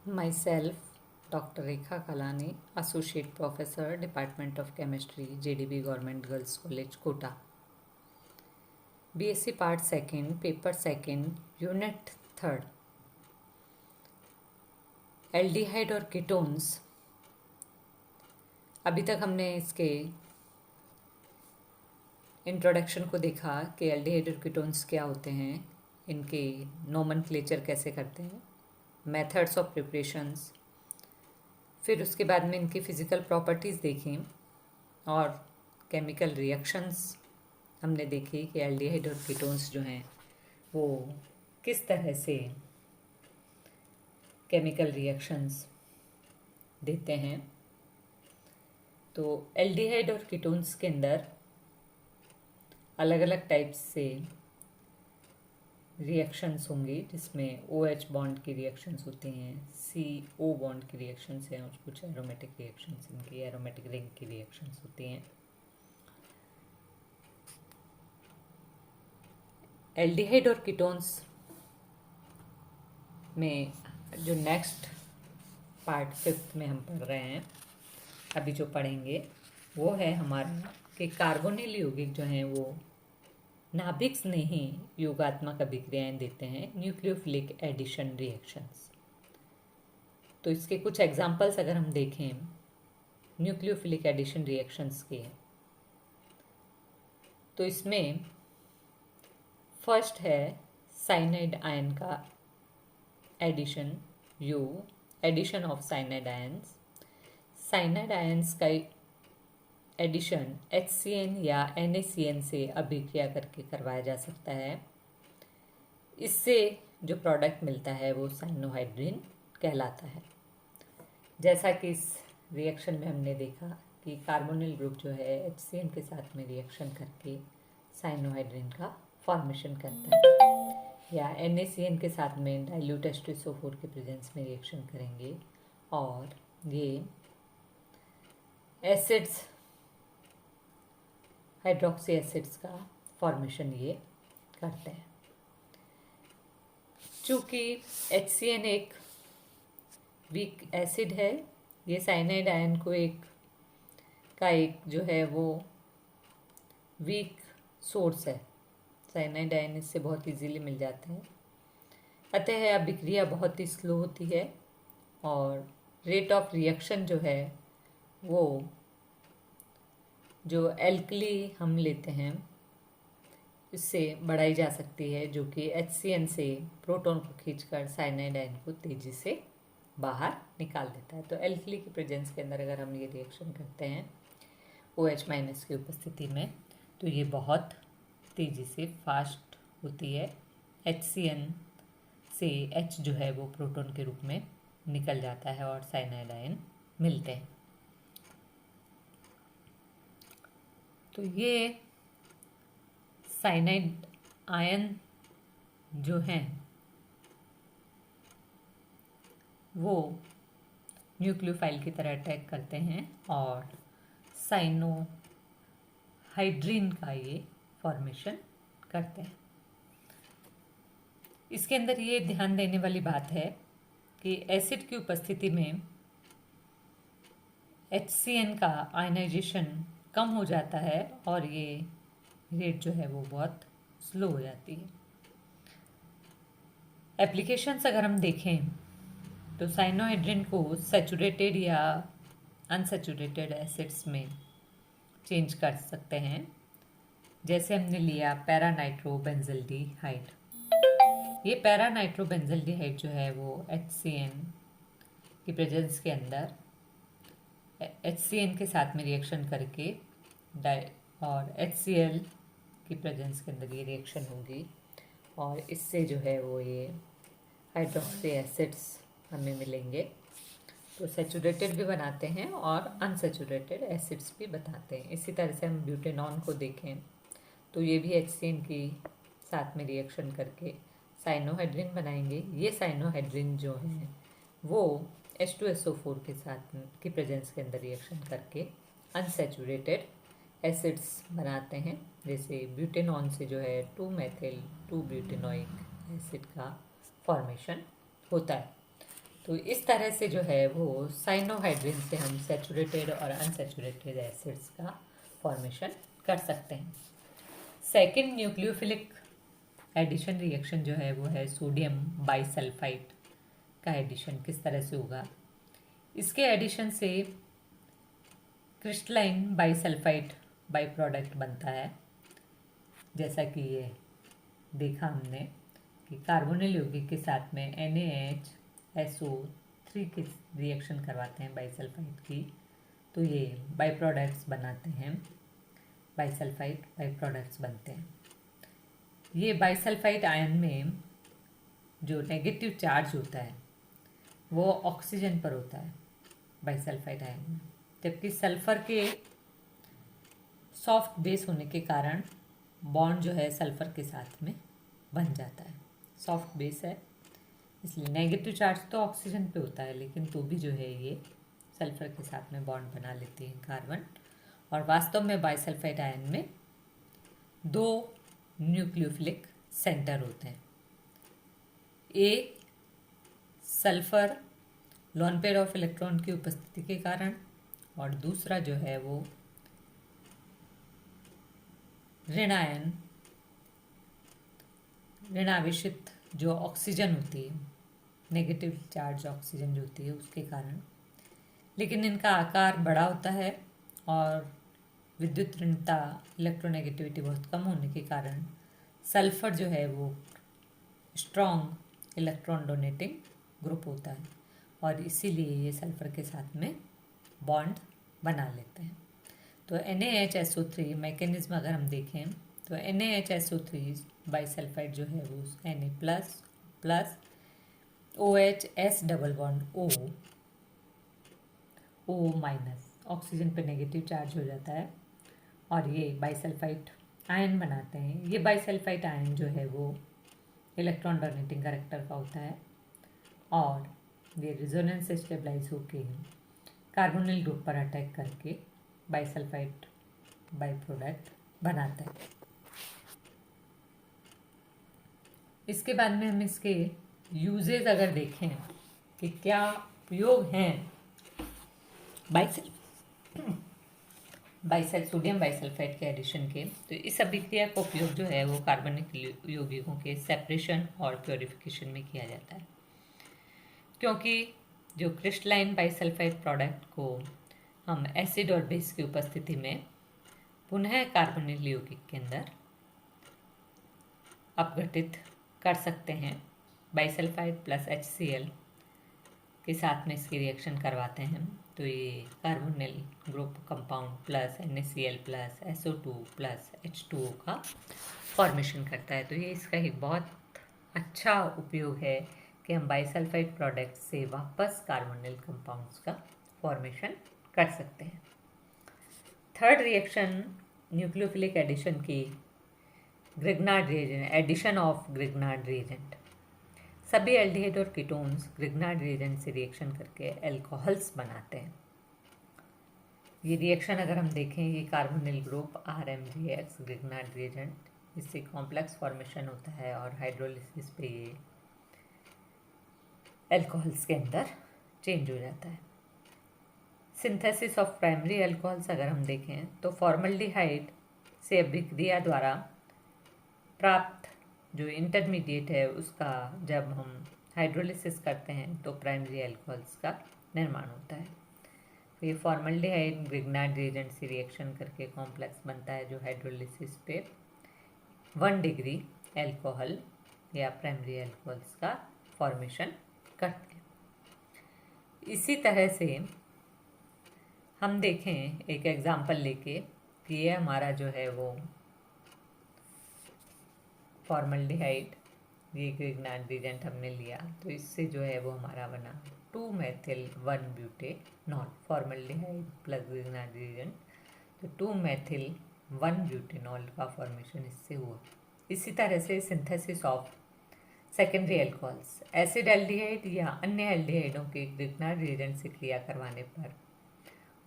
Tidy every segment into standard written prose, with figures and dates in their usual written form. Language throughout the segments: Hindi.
Myself, Dr. Rekha Kalani, Associate Professor, Department of Chemistry, JDB Government Girls College, Kota. BSc Part 2nd, Paper 2nd, Unit 3rd. Aldehyde और कीटोन्स। अभी तक हमने इसके इंट्रोडक्शन को देखा कि एल्डिहाइड और कीटोन्स क्या होते हैं, इनके नोमेनक्लेचर कैसे करते हैं, मेथड्स ऑफ प्रिपरेशंस, फिर उसके बाद में इनकी फ़िज़िकल प्रॉपर्टीज़ देखी और केमिकल रिएक्शंस हमने देखी कि एल्डिहाइड और कीटोन्स जो हैं वो किस तरह से केमिकल रिएक्शंस देते हैं। तो एल्डिहाइड और कीटोन्स के अंदर अलग अलग टाइप्स से रिएक्शंस होंगी, जिसमें OH बॉन्ड की रिएक्शंस होती हैं, CO बॉन्ड की रिएक्शंस हैं और कुछ एरोमेटिक रिएक्शंस, इनकी एरोमेटिक रिंग की रिएक्शंस होती हैं। एल्डिहाइड और कीटोन्स में जो नेक्स्ट पार्ट 5th में हम पढ़ रहे हैं, अभी जो पढ़ेंगे वो है हमारा कि कार्बोनिल यौगिक जो हैं वो नाभिक में ही योगात्मक अभिक्रियाएं देते हैं, न्यूक्लियोफिलिक एडिशन रिएक्शंस। तो इसके कुछ एग्जांपल्स अगर हम देखें न्यूक्लियोफिलिक एडिशन रिएक्शंस के, तो इसमें फर्स्ट है साइनाइड आयन का addition, addition of cyanide ions. Cyanide ions का एडिशन HCN या NaCN से अभिक्रिया करके करवाया जा सकता है। इससे जो प्रोडक्ट मिलता है वो साइनोहाइड्रिन कहलाता है। जैसा कि इस रिएक्शन में हमने देखा कि कार्बोनिल ग्रुप जो है HCN के साथ में रिएक्शन करके साइनोहाइड्रिन का फॉर्मेशन करता है, या NaCN के साथ में डाइल्यूट H2SO4 के प्रेजेंस में रिएक्शन करेंगे और ये एसिड्स, हाइड्रोक्सी एसिड्स का फॉर्मेशन ये करते हैं। चूँकि HCN एक वीक एसिड है, ये साइनाइड आयन को एक जो है वो वीक सोर्स है। साइनाइड आयन इससे बहुत इजीली मिल जाते हैं, अतः अभिक्रिया बहुत ही स्लो होती है और रेट ऑफ रिएक्शन जो है वो जो एल्कली हम लेते हैं इससे बढ़ाई जा सकती है, जो कि HCN से प्रोटॉन को खींचकर साइनाइड आयन को तेज़ी से बाहर निकाल देता है। तो एल्कली की प्रेजेंस के अंदर अगर हम ये रिएक्शन करते हैं OH- की उपस्थिति में, तो ये बहुत तेज़ी से फास्ट होती है। HCN से H जो है वो प्रोटॉन के रूप में निकल जाता है और साइनाइड आयन मिलते हैं। तो ये साइनाइड आयन जो हैं वो न्यूक्लियोफाइल की तरह अटैक करते हैं और साइनोहाइड्रिन का ये फॉर्मेशन करते हैं। इसके अंदर ये ध्यान देने वाली बात है कि एसिड की उपस्थिति में HCN का आयनाइजेशन कम हो जाता है और ये रेट जो है वो बहुत स्लो हो जाती है। एप्लीकेशंस अगर हम देखें तो साइनोहाइड्रिन को सैचुरेटेड या अनसैचुरेटेड एसिड्स में चेंज कर सकते हैं। जैसे हमने लिया पैरानाइट्रोबेंजल्डिहाइड। ये पैरानाइट्रोबेंजल्डिहाइड जो है वो HCN की प्रेजेंस के अंदर HCN के साथ में रिएक्शन करके और HCl की प्रेजेंस के अंदर ये रिएक्शन होगी और इससे जो है वो ये हाइड्रोक्सी एसिड्स हमें मिलेंगे। तो सैचुरेटेड भी बनाते हैं और अनसैचुरेटेड एसिड्स भी बताते हैं। इसी तरह से हम ब्यूटेनॉन को देखें तो ये भी HCN की साथ में रिएक्शन करके साइनोहाइड्रिन बनाएंगे। ये साइनोहाइड्रिन जो है वो H2SO4 के साथ की प्रेजेंस के अंदर रिएक्शन करके अनसैचुरेटेड एसिड्स बनाते हैं। जैसे ब्यूटेनॉन से जो है 2-मेथिल 2-ब्यूटेनोइक एसिड का फॉर्मेशन होता है। तो इस तरह से जो है वो साइनोहाइड्रिन से हम सैचुरेटेड और अनसैचुरेटेड एसिड्स का फॉर्मेशन कर सकते हैं। सेकेंड न्यूक्लियोफिलिक एडिशन रिएक्शन जो है वो है सोडियम बाइसल्फाइड का एडिशन किस तरह से होगा। इसके एडिशन से क्रिस्टलाइन बाइसल्फाइड बाई प्रोडक्ट बनता है। जैसा कि ये देखा हमने कि कार्बोनिल यौगिक के साथ में NaHSO3 की रिएक्शन करवाते हैं बाइसल्फाइड की, तो ये बाई प्रोडक्ट्स बनाते हैं, बाइसल्फाइड बाई प्रोडक्ट्स बनते हैं। ये बाइसल्फाइड आयन में जो नेगेटिव चार्ज होता है वो ऑक्सीजन पर होता है बाइसल्फाइड आयन में, जबकि सल्फर के सॉफ्ट बेस होने के कारण बॉन्ड जो है सल्फर के साथ में बन जाता है। सॉफ्ट बेस है इसलिए नेगेटिव चार्ज तो ऑक्सीजन पे होता है, लेकिन तो भी जो है ये सल्फर के साथ में बॉन्ड बना लेते हैं कार्बन। और वास्तव में बाइसल्फाइड आयन में 2 न्यूक्लियोफिलिक सेंटर होते हैं। एक sulphur lone pair of electron की उपस्थिति के कारण, और दूसरा जो है वो ऋणावेशित जो ऑक्सीजन होती है, नेगेटिव चार्ज ऑक्सीजन जो होती है उसके कारण। लेकिन इनका आकार बड़ा होता है और विद्युत ऋणता इलेक्ट्रोनेगेटिविटी बहुत कम होने के कारण सल्फर जो है वो स्ट्रॉन्ग इलेक्ट्रॉन डोनेटिंग ग्रुप होता है और इसीलिए ये सल्फर के साथ में बॉन्ड बना लेते हैं। तो NaHSO3 मैकेनिज्म अगर हम देखें तो NaHSO3 बाइसल्फाइड जो है वो Na plus OH S double bond O minus oxygen पे नेगेटिव चार्ज हो जाता है और ये बाइसल्फाइड आयन बनाते हैं। ये बाइसल्फाइड आयन जो है वो इलेक्ट्रॉन डोनेटिंग कैरेक्टर का होता है और ये रिजोनेंस से स्टेबलाइज होके कार्बोनिल ग्रुप पर अटैक करके बाइसल्फाइड बाई प्रोडक्ट बनाता है। इसके बाद में हम इसके यूजेज अगर देखें कि क्या उपयोग हैं सोडियम बाइसल्फाइड के एडिशन के, तो इस अभिक्रिया का उपयोग जो है वो कार्बनिक यौगिकों के सेपरेशन और प्योरिफिकेशन में किया जाता है, क्योंकि जो क्रिस्टलाइन बाइसल्फाइड प्रोडक्ट को हम एसिड और बेस की उपस्थिति में पुनः कार्बोनिल यौगिक के अंदर अपघटित कर सकते हैं। बाइसल्फाइड प्लस HCl के साथ में इसकी रिएक्शन करवाते हैं तो ये carbonyl group compound plus NaCl plus SO2 plus H2O का फॉर्मेशन करता है। तो ये इसका एक बहुत अच्छा उपयोग है कि हम बाइसल्फाइड प्रोडक्ट से वापस कार्बोनिल कंपाउंड्स का फॉर्मेशन कर सकते हैं। थर्ड रिएक्शन न्यूक्लियोफिलिक एडिशन की Grignard reagent, addition of Grignard reagent. सभी एल्डिहाइड और कीटोन्स ग्रिग्नार्ड रिएजेंट से रिएक्शन करके एल्कोहल्स बनाते हैं। ये रिएक्शन अगर हम देखें, ये carbonyl group RMgX Grignard reagent, इससे कॉम्प्लेक्स फॉर्मेशन होता है और हाइड्रोलिसिस पे ये एल्कोहल्स के अंदर चेंज हो जाता है। सिंथेसिस ऑफ प्राइमरी एल्कोहल्स अगर हम देखें तो फॉर्मल्डिहाइड से अभिक्रिया द्वारा प्राप्त जो इंटरमीडिएट है उसका जब हम हाइड्रोलिसिस करते हैं तो प्राइमरी एल्कोहल्स का निर्माण होता है। तो ये फॉर्मल्डिहाइड ग्रिग्नार्ड रिएजेंट से रिएक्शन करके कॉम्प्लेक्स बनता है जो हाइड्रोलिसिस पे 1 डिग्री एल्कोहल या प्राइमरी एल्कोहल्स का फॉर्मेशन करते हैं। इसी तरह से हम देखें एक एग्जाम्पल लेके कि ये हमारा जो है वो फॉर्मल्डिहाइड, ये ग्रिग्नार्ड रिएजेंट हमने लिया तो इससे जो है वो हमारा बना 2-methyl-1-butanol, formaldehyde plus Grignard reagent तो 2-methyl-1-butanol का फॉर्मेशन इससे हुआ। इसी तरह से synthesis of secondary alcohols, acid aldehyde या अन्य एल्डिहाइडों के ग्रिग्नार्ड रिएजेंट से क्रिया करवाने पर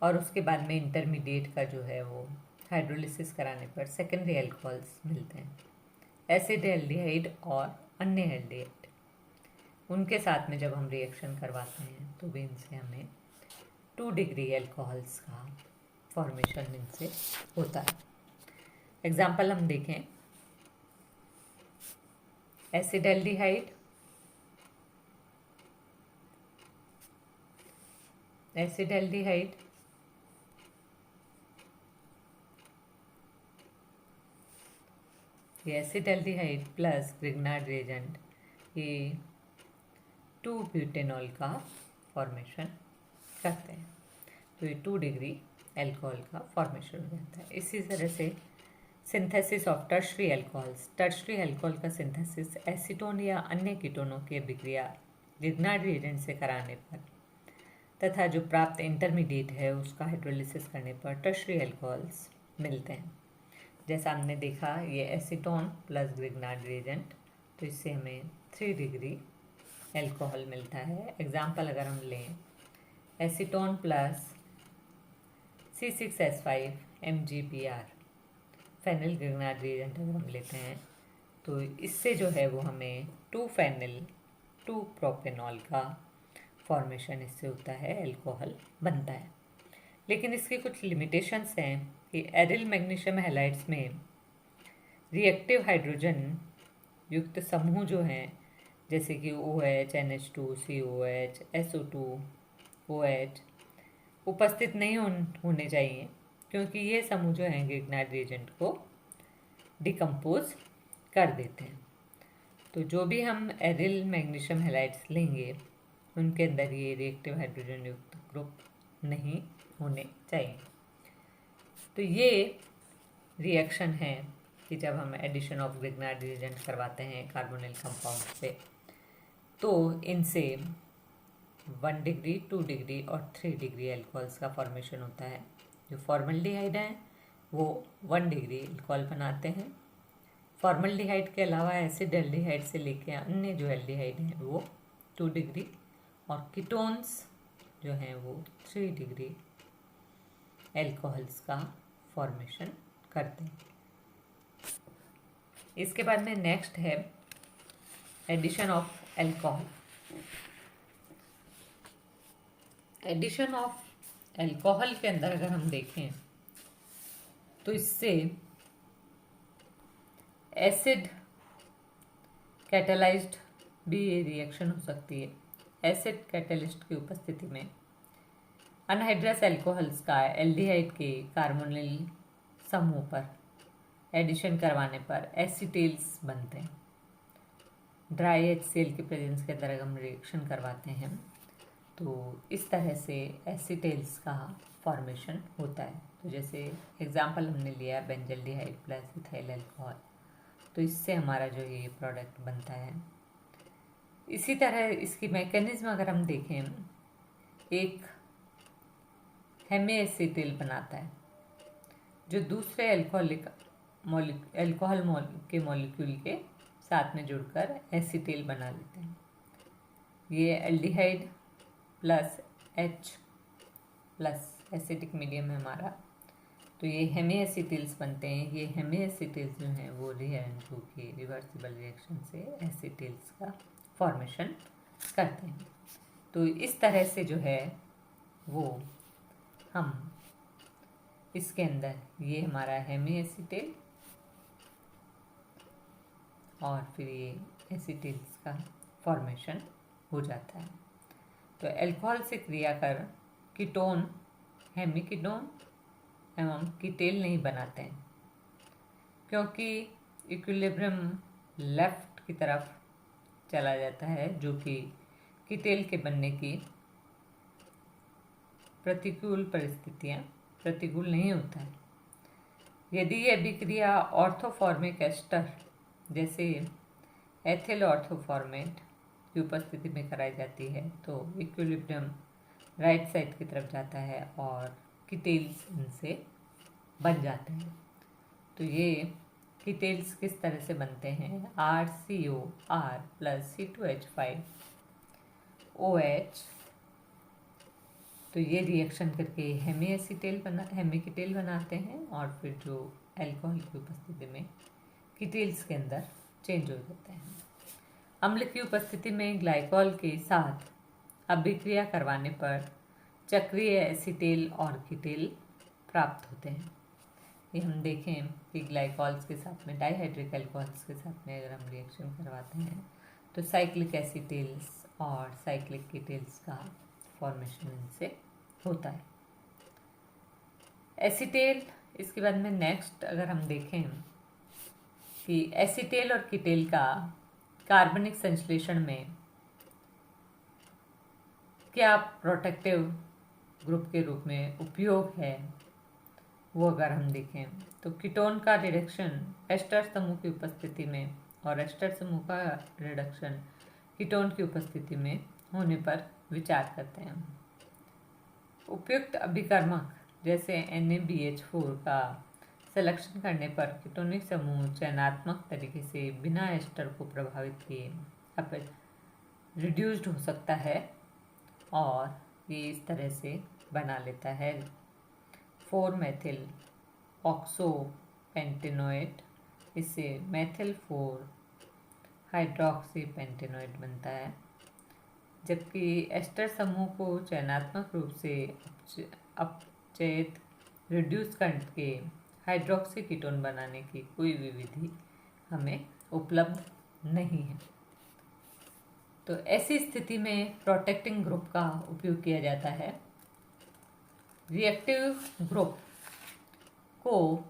और उसके बाद में इंटरमीडिएट का जो है वो हाइड्रोलिसिस कराने पर सेकेंडरी एल्कोहल्स मिलते हैं। एसिड एल्डिहाइड और अन्य एल्डिहाइड उनके साथ में जब हम रिएक्शन करवाते हैं तो भी इनसे हमें 2 डिग्री एल्कोहल्स का फॉर्मेशन इनसे होता है। एग्जाम्पल हम देखें, एसिडल्डिहाइड, एसिडल्डिहाइड ये एसिडल्डिहाइड प्लस ग्रिग्नार्ड रिएजेंट ये 2 ब्यूटेनॉल का फॉर्मेशन करते हैं, तो ये 2 डिग्री एल्कोहल का फॉर्मेशन हो जाता है। इसी तरह से synthesis of tertiary alcohols, tertiary alcohol का सिंथेसिस एसीटोन या अन्य कीटोनों की अभिक्रिया ग्रिग्नार्ड रिएजेंट से कराने पर तथा जो प्राप्त इंटरमीडिएट है उसका हाइड्रोलिसिस करने पर टर्शरी एल्कोहल्स मिलते हैं। जैसा हमने देखा ये एसीटोन प्लस ग्रिग्नार्ड रिएजेंट, तो इससे हमें 3 डिग्री एल्कोहल मिलता है। एग्जाम्पल अगर हम लें, acetone plus C6H5 MgBr phenyl Grignard reagent अगर हम लेते हैं तो इससे जो है वो हमें 2 फेनिल 2 प्रोपेनॉल का फॉर्मेशन इससे होता है, एल्कोहल बनता है। लेकिन इसकी कुछ लिमिटेशंस हैं कि एरिल मैग्नीशियम हैलाइड्स में रिएक्टिव हाइड्रोजन युक्त समूह जो हैं जैसे कि OH, NH2, COH, SO2, OH उपस्थित नहीं होने चाहिए, क्योंकि ये समूह जो हैं ग्रिग्नार्ड रिएजेंट को डिकम्पोज कर देते हैं। तो जो भी हम एरिल मैग्नीशियम हैलाइड्स लेंगे उनके अंदर ये रिएक्टिव हाइड्रोजन युक्त ग्रुप नहीं होने चाहिए। तो ये रिएक्शन है कि जब हम एडिशन ऑफ ग्रिग्नार्ड रिएजेंट करवाते हैं कार्बोनिल कंपाउंड पे तो इनसे 1 डिग्री 2 डिग्री और 3 डिग्री एल्कोहल्स का फॉर्मेशन होता है। जो फॉर्मल्डिहाइड हैं वो 1 डिग्री एल्कोहल बनाते हैं। फॉर्मल्डिहाइड के अलावा एसिडल्डिहाइड से लेके अन्य जो एल्डिहाइड हैं वो 2 डिग्री और कीटोन्स जो हैं वो 3 डिग्री एल्कोहल्स का फॉर्मेशन करते हैं। इसके बाद में नेक्स्ट है addition of alcohol. Addition of alcohol के अंदर अगर हम देखें तो इससे एसिड कैटेलाइज्ड भी ये रिएक्शन हो सकती है। एसिड कैटेलिस्ट की उपस्थिति में अनहाइड्रस एल्कोहल्स का एल्डिहाइड के कार्बोनिल समूह पर एडिशन करवाने पर एसीटेल्स बनते हैं। ड्राई HCl की प्रेजेंस के अंदर अगर हम रिएक्शन करवाते हैं तो इस तरह से एसीटेल्स का फॉर्मेशन होता है। तो जैसे एग्जांपल हमने लिया बेंजल्डिहाइड प्लस इथाइल अल्कोहल, तो इससे हमारा जो ये प्रोडक्ट बनता है। इसी तरह इसकी मैकेनिज्म अगर हम देखें, एक हेमीएसीटेल बनाता है जो दूसरे अल्कोहल के मॉलिक्यूल के साथ में जुड़कर एसीटेल बना लेते हैं। ये aldehyde plus H plus acidic medium है हमारा, तो ये हेमीएसीटेल्स बनते हैं। ये हेमीएसीटेल्स जो हैं वो रीएरेंजो के रिवर्सिबल रिएक्शन से एसीटेल्स का फॉर्मेशन करते हैं। तो इस तरह से जो है वो हम इसके अंदर ये हमारा हेमीएसीटेल और फिर ये एसीटेल्स का फॉर्मेशन हो जाता है। तो अल्कोहल से क्रिया कर कीटोन हेमीकीटोन एवं कीटेल नहीं बनाते हैं, क्योंकि इक्विलिब्रियम लेफ्ट की तरफ चला जाता है, जो कि कीटेल के बनने की प्रतिकूल नहीं होता है। यदि यह अभिक्रिया ऑर्थोफॉर्मिक एस्टर जैसे एथिल ऑर्थोफॉर्मेट की उपस्थिति में कराई जाती है तो इक्विलिब्रियम राइट साइड की तरफ जाता है और कीटेल्स इनसे बन जाते हैं। तो ये कीटेल्स किस तरह से बनते हैं? RCOR प्लस C2H5OH, तो ये रिएक्शन करके हेमीकीटेल बनाते हैं और फिर जो अल्कोहल की उपस्थिति में कीटेल्स के अंदर चेंज हो जाते हैं। अम्ल की उपस्थिति में ग्लाइकॉल के साथ अभिक्रिया करवाने पर चक्रीय एसीटेल और कीटेल प्राप्त होते हैं। ये हम देखें कि ग्लाइकॉल्स के साथ में डाइहाइड्रिक अल्कोहल्स के साथ में अगर हम रिएक्शन करवाते हैं तो साइक्लिक एसीटेल्स और साइक्लिक कीटेल्स का फॉर्मेशन इनसे होता है। एसीटेल, इसके बाद में नेक्स्ट अगर हम देखें कि एसीटेल और कीटेल का कार्बनिक संश्लेषण में क्या प्रोटेक्टिव ग्रुप के रूप में उपयोग है, वो अगर हम देखें तो कीटोन का रिडक्शन एस्टर समूह की उपस्थिति में और एस्टर समूह का रिडक्शन कीटोन की उपस्थिति में होने पर विचार करते हैं। उपयुक्त अभिकर्मक जैसे NaBH4 का सिलेक्शन करने पर कीटोनिक समूह चयनात्मक तरीके से बिना एस्टर को प्रभावित किए रिड्यूस्ड हो सकता है और ये इस तरह से बना लेता है 4-मेथिल ऑक्सोपेंटेनोएट। इससे मेथिल 4 हाइड्रोक्सी पेंटेनोएट बनता है, जबकि एस्टर समूह को चयनात्मक रूप से अपचयित रिड्यूस करके हाइड्रोक्सी कीटोन बनाने की कोई भी विधि हमें उपलब्ध नहीं है। तो ऐसी स्थिति में प्रोटेक्टिंग ग्रुप का उपयोग किया जाता है। रिएक्टिव ग्रुप को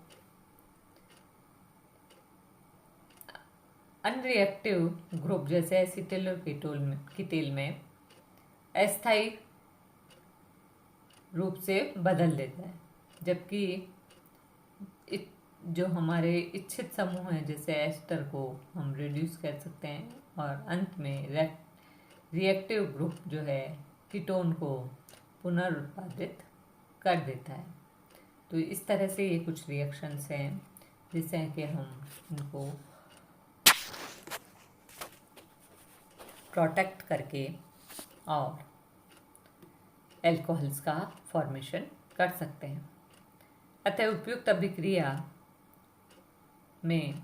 अनरिएक्टिव ग्रुप जैसे एसीटेल और कीटेल में अस्थायी रूप से बदल देता है, जबकि जो हमारे इच्छित समूह हैं जैसे एस्टर को हम रिड्यूस कर सकते हैं और अंत में रिएक्टिव ग्रुप जो है कीटोन को पुनरुत्पादित कर देता है। तो इस तरह से ये कुछ रिएक्शंस हैं जिससे कि हम इनको प्रोटेक्ट करके और एल्कोहल्स का फॉर्मेशन कर सकते हैं। अतः उपयुक्त अभिक्रिया में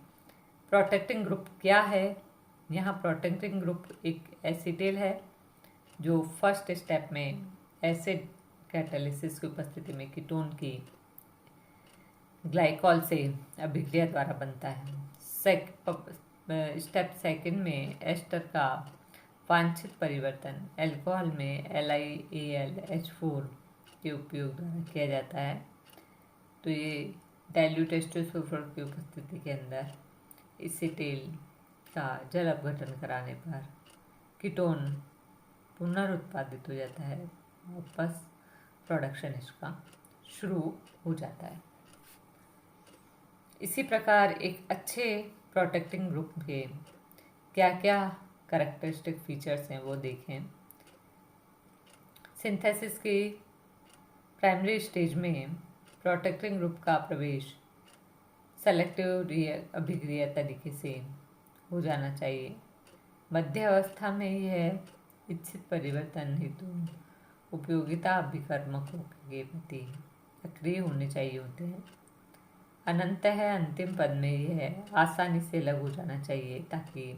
प्रोटेक्टिंग ग्रुप क्या है? यहाँ प्रोटेक्टिंग ग्रुप एक एसीटेल है जो फर्स्ट स्टेप में एसिड कैटालिसिस की उपस्थिति में कीटोन की ग्लाइकॉल से अभिक्रिया द्वारा बनता है। स्टेप सेकंड में एस्टर का वांछित परिवर्तन अल्कोहल में LiAlH4 के उपयोग द्वारा किया जाता है। तो ये डाइल्यूट एस्टोसल्फर की उपस्थिति के अंदर एसीटेल का जल अपघटन कराने पर कीटोन पुनरुत्पादित हो जाता है, वापस प्रोडक्शन इसका शुरू हो जाता है। इसी प्रकार एक अच्छे प्रोटेक्टिंग ग्रुप के क्या क्या कैरेक्टरिस्टिक फीचर्स हैं वो देखें। सिंथेसिस की प्राइमरी स्टेज में प्रोटेक्टिंग ग्रुप का प्रवेश सेलेक्टिव अभिक्रिया तरीके से हो जाना चाहिए। मध्य अवस्था में यह इच्छित परिवर्तन हेतु उपयोगिता अभिकर्मकों के प्रति सक्रिय होने चाहिए होते हैं। अनंतः अंतिम पद में यह आसानी से अलग हो जाना चाहिए ताकि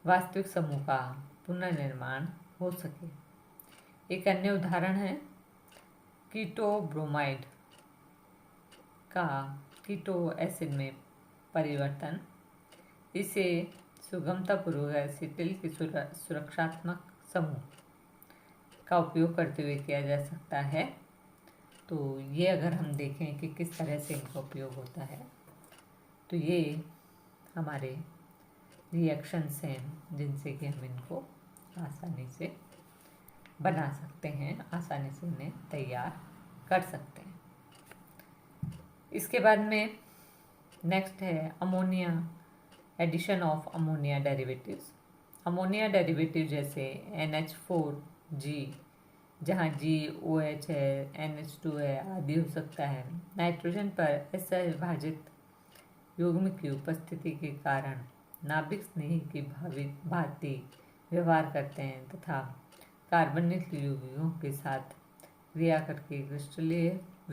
वास्तविक समूह का पुनर्निर्माण हो सके। एक अन्य उदाहरण है कीटोब्रोमाइड का कीटो एसिड में परिवर्तन। इसे सुगमतापूर्वक एसीटिल की सुरक्षात्मक समूह का उपयोग करते हुए किया जा सकता है। तो ये अगर हम देखें कि किस तरह से इनका उपयोग होता है, तो ये हमारे रिएक्शंस हैं जिनसे कि हम इनको आसानी से बना सकते हैं, आसानी से इन्हें तैयार कर सकते हैं। इसके बाद में नेक्स्ट है ammonia, addition of ammonia derivatives. Ammonia derivative जैसे NH4G, जहाँ G OH है, NH2 है आदि हो सकता है। नाइट्रोजन पर असहभाजित युग्म की उपस्थिति के कारण नाभिक स्नेही की भांति व्यवहार करते हैं तथा कार्बनिक यौगिकों के साथ क्रिया करके क्रिस्टलीय